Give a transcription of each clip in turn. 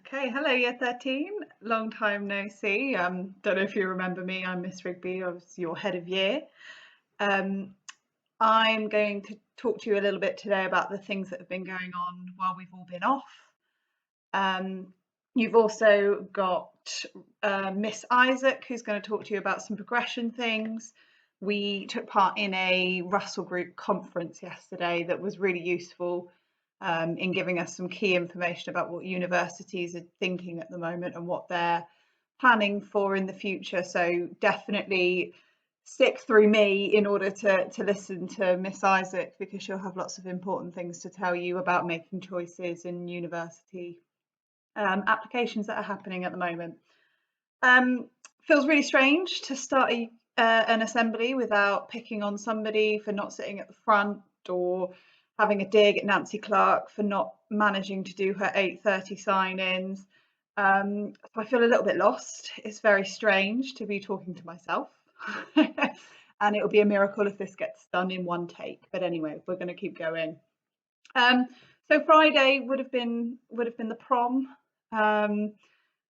Okay, hello Year 13. Long time no see. Don't know if you remember me. I'm Miss Rigby. I was your head of year. Um, I'm going to talk to you a little bit today about the things that have been going on while we've all been off. Um, you've also got Miss Isaac, who's going to talk to you about some progression things. We took part in a Russell Group conference yesterday that was really useful in giving us some key information about what universities are thinking at the moment and what they're planning for in the future. So definitely stick through me in order to listen to Miss Isaac, because she'll have lots of important things to tell you about making choices in university applications that are happening at the moment. Feels really strange to start an assembly without picking on somebody for not sitting at the front, or having a dig at Nancy Clark for not managing to do her 8:30 sign-ins. So I feel a little bit lost. It's very strange to be talking to myself. And it'll be a miracle if this gets done in one take. But anyway, we're going to keep going. So Friday would have been the prom,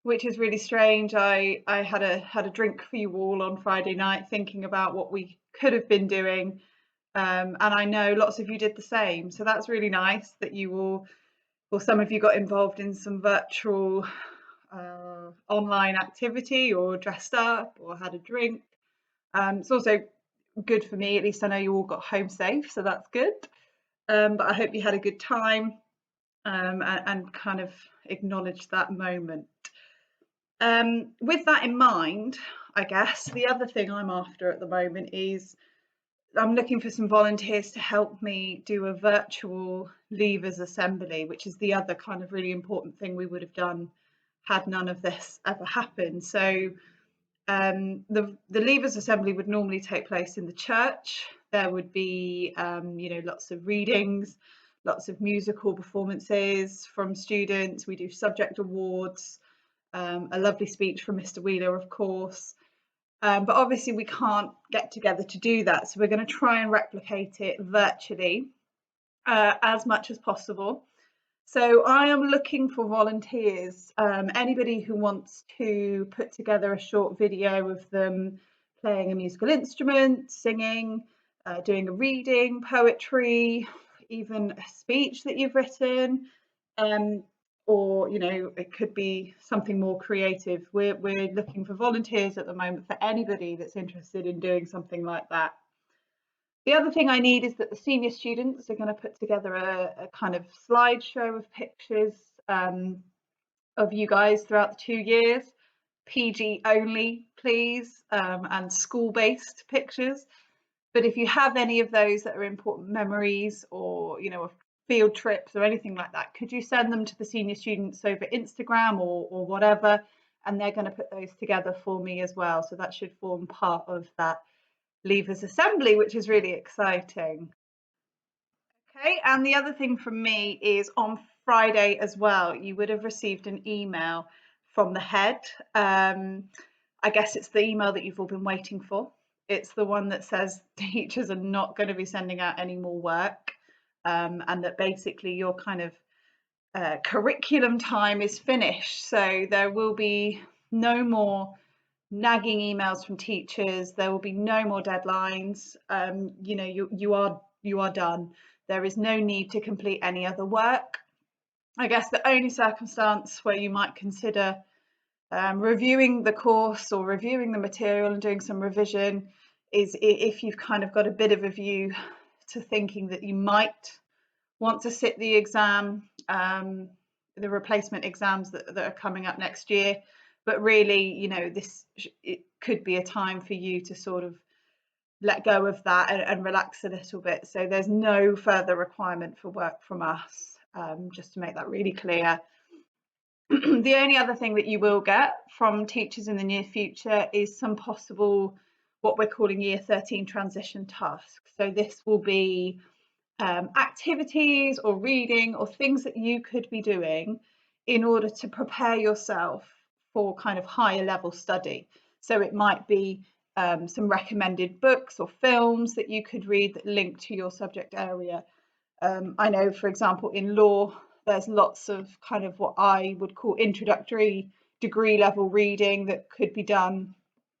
which is really strange. I had a drink for you all on Friday night, thinking about what we could have been doing, and I know lots of you did the same. So that's really nice that you all, or some of you, got involved in some virtual online activity, or dressed up, or had a drink. It's also good for me. At least I know you all got home safe, so that's good. But I hope you had a good time, and kind of acknowledge that moment. With that in mind, I guess the other thing I'm after at the moment is I'm looking for some volunteers to help me do a virtual Leavers Assembly, which is the other kind of really important thing we would have done had none of this ever happened. So the Leavers Assembly would normally take place in the church. There would be lots of readings, lots of musical performances from students. We do subject awards, a lovely speech from Mr. Wheeler, of course. But obviously we can't get together to do that, so we're going to try and replicate it virtually as much as possible. So I am looking for volunteers, anybody who wants to put together a short video of them playing a musical instrument, singing, doing a reading, poetry, even a speech that you've written, or it could be something more creative. We're looking for volunteers at the moment for anybody that's interested in doing something like that. The other thing I need is that the senior students are going to put together a kind of slideshow of pictures of you guys throughout the 2 years. PG only, please, and school-based pictures. But if you have any of those that are important memories, or field trips or anything like that, could you send them to the senior students over Instagram or whatever, and they're going to put those together for me as well. So that should form part of that Leavers Assembly, which is really exciting. Okay, and the other thing from me is on Friday as well, you would have received an email from the head. I guess it's the email that you've all been waiting for. It's the one that says teachers are not going to be sending out any more work, and that basically your kind of curriculum time is finished. So there will be no more nagging emails from teachers. There will be no more deadlines. You are done. There is no need to complete any other work. I guess the only circumstance where you might consider reviewing the course or reviewing the material and doing some revision is if you've kind of got a bit of a view to thinking that you might want to sit the exam, the replacement exams that are coming up next year. But really, it could be a time for you to sort of let go of that and relax a little bit. So there's no further requirement for work from us, just to make that really clear. The only other thing that you will get from teachers in the near future is some possible, what we're calling Year 13 transition tasks. So this will be activities or reading or things that you could be doing in order to prepare yourself for kind of higher level study. So it might be some recommended books or films that you could read that link to your subject area. I know, for example, in law, there's lots of kind of what I would call introductory degree level reading that could be done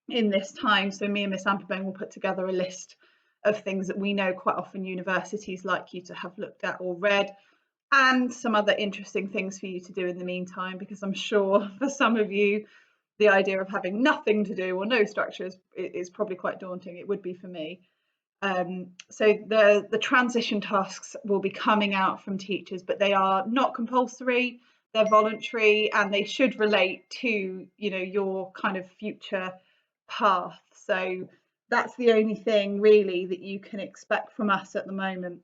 in this time. So me and Miss Amperbone will put together a list of things that we know quite often universities like you to have looked at or read, and some other interesting things for you to do in the meantime, because I'm sure for some of you the idea of having nothing to do or no structure is probably quite daunting. It would be for me. So the transition tasks will be coming out from teachers, but they are not compulsory, they're voluntary, and they should relate to, you know, your kind of future path. So that's the only thing really that you can expect from us at the moment.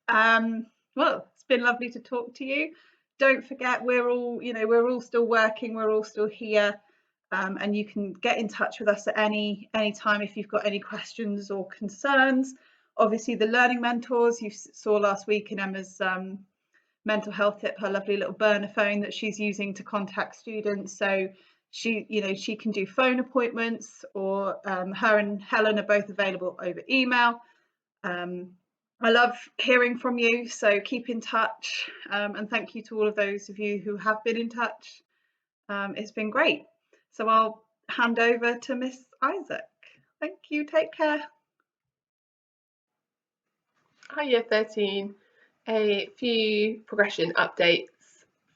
Well, it's been lovely to talk to you. Don't forget, we're all still working, we're all still here. And you can get in touch with us at any time if you've got any questions or concerns. Obviously, the learning mentors you saw last week in Emma's mental health tip, her lovely little burner phone that she's using to contact students. So she can do phone appointments, or her and Helen are both available over email. I love hearing from you, so keep in touch, and thank you to all of those of you who have been in touch. It's been great. So I'll hand over to Miss Isaac. Thank you, take care. Hi Year 13, a few progression updates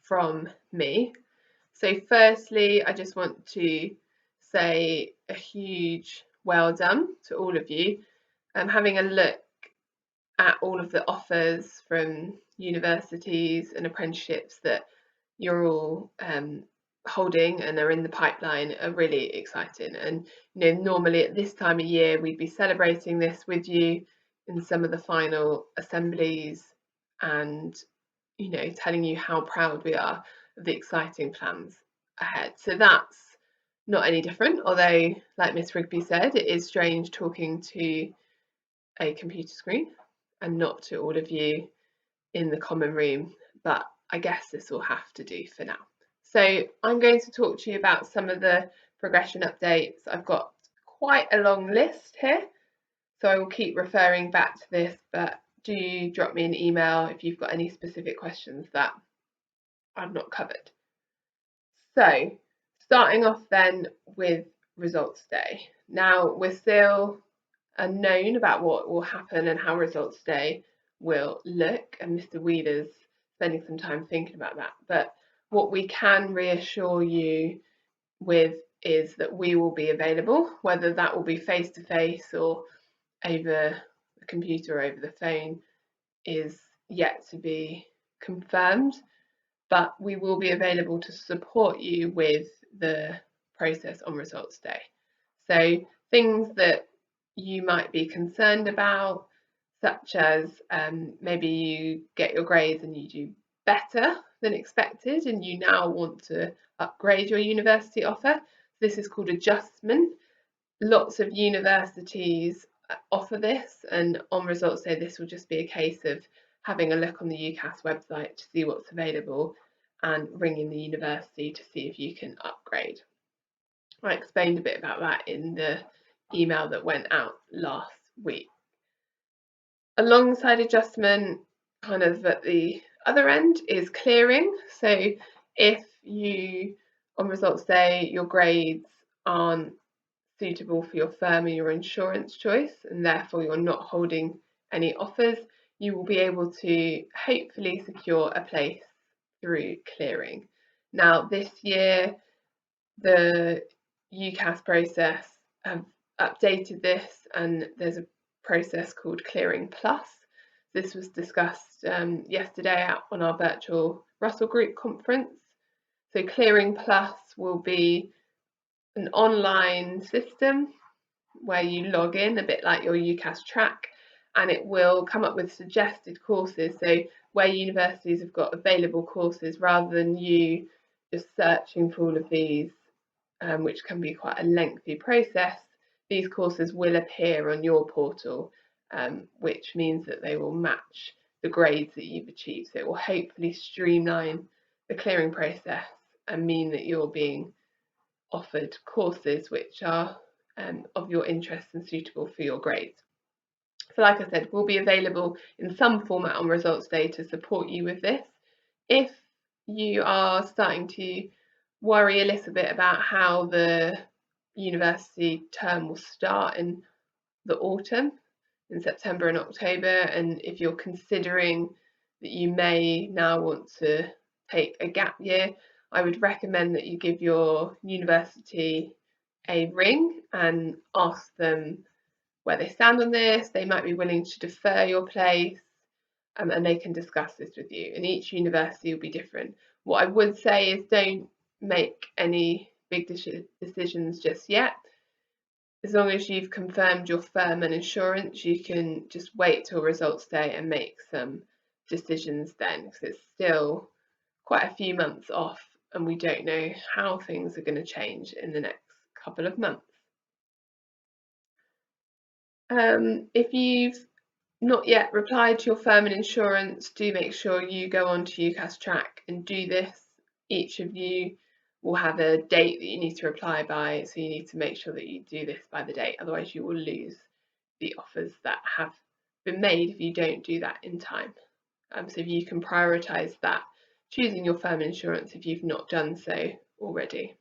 from me. So firstly, I just want to say a huge well done to all of you. Having a look at all of the offers from universities and apprenticeships that you're all holding and are in the pipeline are really exciting. And normally at this time of year we'd be celebrating this with you in some of the final assemblies and telling you how proud we are of the exciting plans ahead. So that's not any different, although like Miss Rigby said, it is strange talking to a computer screen and not to all of you in the common room, but I guess this will have to do for now. So I'm going to talk to you about some of the progression updates. I've got quite a long list here, so I will keep referring back to this, but do drop me an email if you've got any specific questions that I've not covered. So starting off then with results day. Now we're still unknown about what will happen and how results day will look, and Mr. Wheeler's spending some time thinking about that. But what we can reassure you with is that we will be available, whether that will be face to face or over the computer or over the phone is yet to be confirmed, but we will be available to support you with the process on results day. So things that you might be concerned about, such as maybe you get your grades and you do better than expected and you now want to upgrade your university offer. This is called adjustment. Lots of universities offer this, and on results day this will just be a case of having a look on the UCAS website to see what's available and ringing the university to see if you can upgrade. I explained a bit about that in the email that went out last week. Alongside adjustment, kind of at the other end, is clearing. So if you, on results day, your grades aren't suitable for your firm or your insurance choice, and therefore you're not holding any offers, you will be able to hopefully secure a place through clearing. Now this year, the UCAS process have updated this, and there's a process called Clearing Plus. This was discussed yesterday on our virtual Russell Group conference. So Clearing Plus will be an online system where you log in, a bit like your UCAS track, and it will come up with suggested courses. So where universities have got available courses, rather than you just searching for all of these, which can be quite a lengthy process, these courses will appear on your portal, which means that they will match the grades that you've achieved. So it will hopefully streamline the clearing process and mean that you're being offered courses which are of your interest and suitable for your grades. So like I said, we'll be available in some format on results day to support you with this. If you are starting to worry a little bit about how the university term will start in the autumn, in September and October, and if you're considering that you may now want to take a gap year, I would recommend that you give your university a ring and ask them where they stand on this. They might be willing to defer your place, and they can discuss this with you. And each university will be different. What I would say is don't make any big decisions just yet. As long as you've confirmed your firm and insurance, you can just wait till results day and make some decisions then, because it's still quite a few months off and we don't know how things are going to change in the next couple of months. If you've not yet replied to your firm and insurance, do make sure you go on to UCAS Track and do this. Each of you will have a date that you need to reply by, so you need to make sure that you do this by the date, otherwise you will lose the offers that have been made if you don't do that in time. So if you can prioritise that, choosing your firm and insurance if you've not done so already.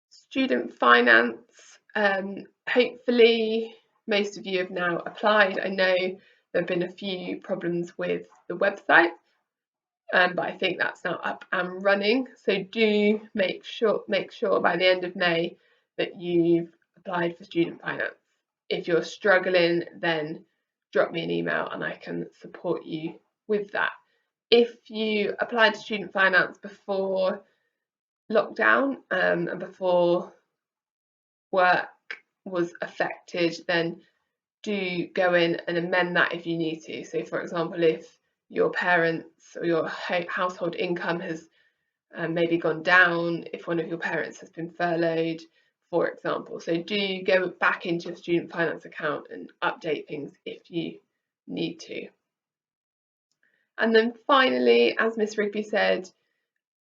Student finance, hopefully most of you have now applied. I know there have been a few problems with the website, but I think that's now up and running. So do make sure by the end of May that you've applied for student finance. If you're struggling, then drop me an email and I can support you with that. If you applied to student finance before lockdown and before work was affected, then do go in and amend that if you need to. So for example, if your parents or your household income has maybe gone down, if one of your parents has been furloughed, for example. So do go back into your student finance account and update things if you need to. And then finally, as Miss Rigby said,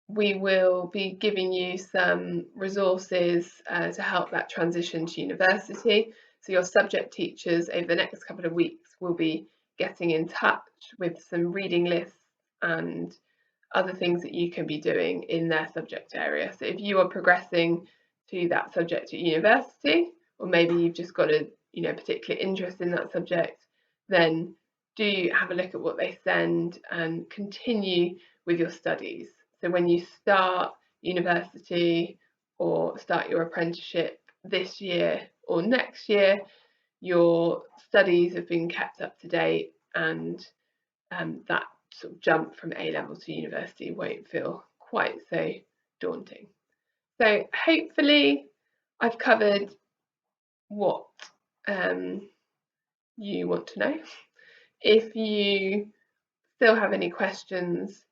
we will be giving you some resources to help that transition to university. So your subject teachers over the next couple of weeks will be getting in touch with some reading lists and other things that you can be doing in their subject area. So if you are progressing to that subject at university, or maybe you've just got a particular interest in that subject, then do have a look at what they send and continue with your studies. So when you start university or start your apprenticeship this year or next year, your studies have been kept up to date, and that sort of jump from A level to university won't feel quite so daunting. So hopefully I've covered what you want to know. If you still have any questions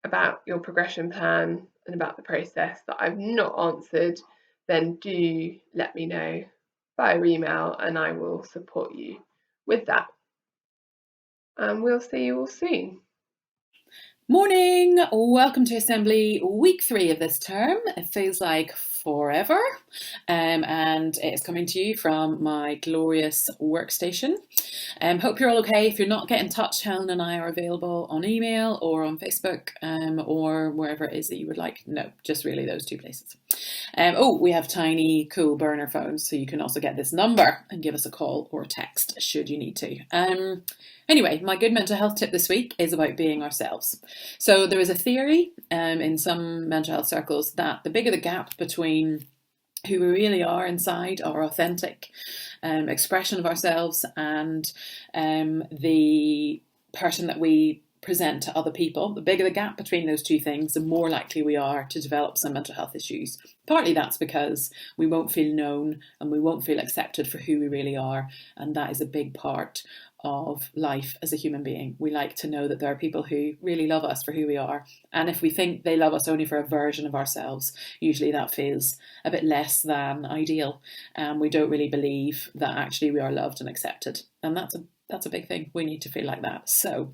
about your progression plan and about the process that I've not answered, then do let me know via email and I will support you with that. And we'll see you all soon. Morning, welcome to Assembly week 3 of this term. It feels like forever, and it's coming to you from my glorious workstation. Hope you're all okay. If you're not getting in touch, Helen and I are available on email or on Facebook, or wherever it is that you would like. No, just really those 2 places. We have tiny cool burner phones, so you can also get this number and give us a call or text should you need to. Anyway, my good mental health tip this week is about being ourselves. So there is a theory in some mental health circles that the bigger the gap between who we really are inside, our authentic expression of ourselves, and the person that we present to other people, the bigger the gap between those 2 things, the more likely we are to develop some mental health issues. Partly that's because we won't feel known and we won't feel accepted for who we really are, and that is a big part of life as a human being. We like to know that there are people who really love us for who we are, and if we think they love us only for a version of ourselves, usually that feels a bit less than ideal, and we don't really believe that actually we are loved and accepted, and that's a big thing. We need to feel like that. So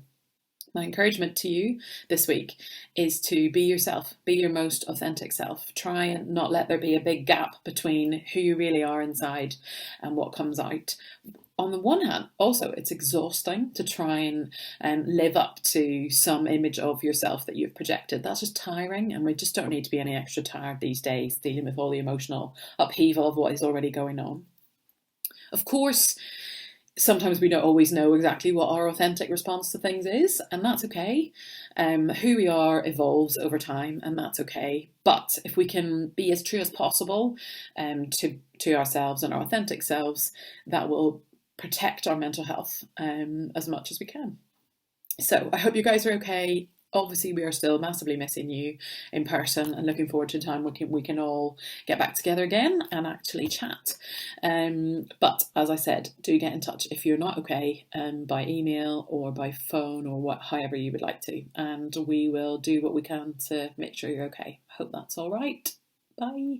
my encouragement to you this week is to be yourself, be your most authentic self. Try and not let there be a big gap between who you really are inside and what comes out. on the one hand, also it's exhausting to try and live up to some image of yourself that you've projected. That's just tiring, and we just don't need to be any extra tired these days dealing with all the emotional upheaval of what is already going on. Of course, sometimes we don't always know exactly what our authentic response to things is, and that's okay. Who we are evolves over time, and that's okay. But if we can be as true as possible to ourselves and our authentic selves, that will protect our mental health as much as we can. So I hope you guys are okay. Obviously, we are still massively missing you in person and looking forward to a time we can all get back together again and actually chat. But as I said, do get in touch if you're not okay, by email or by phone or however you would like to. And we will do what we can to make sure you're okay. Hope that's all right. Bye.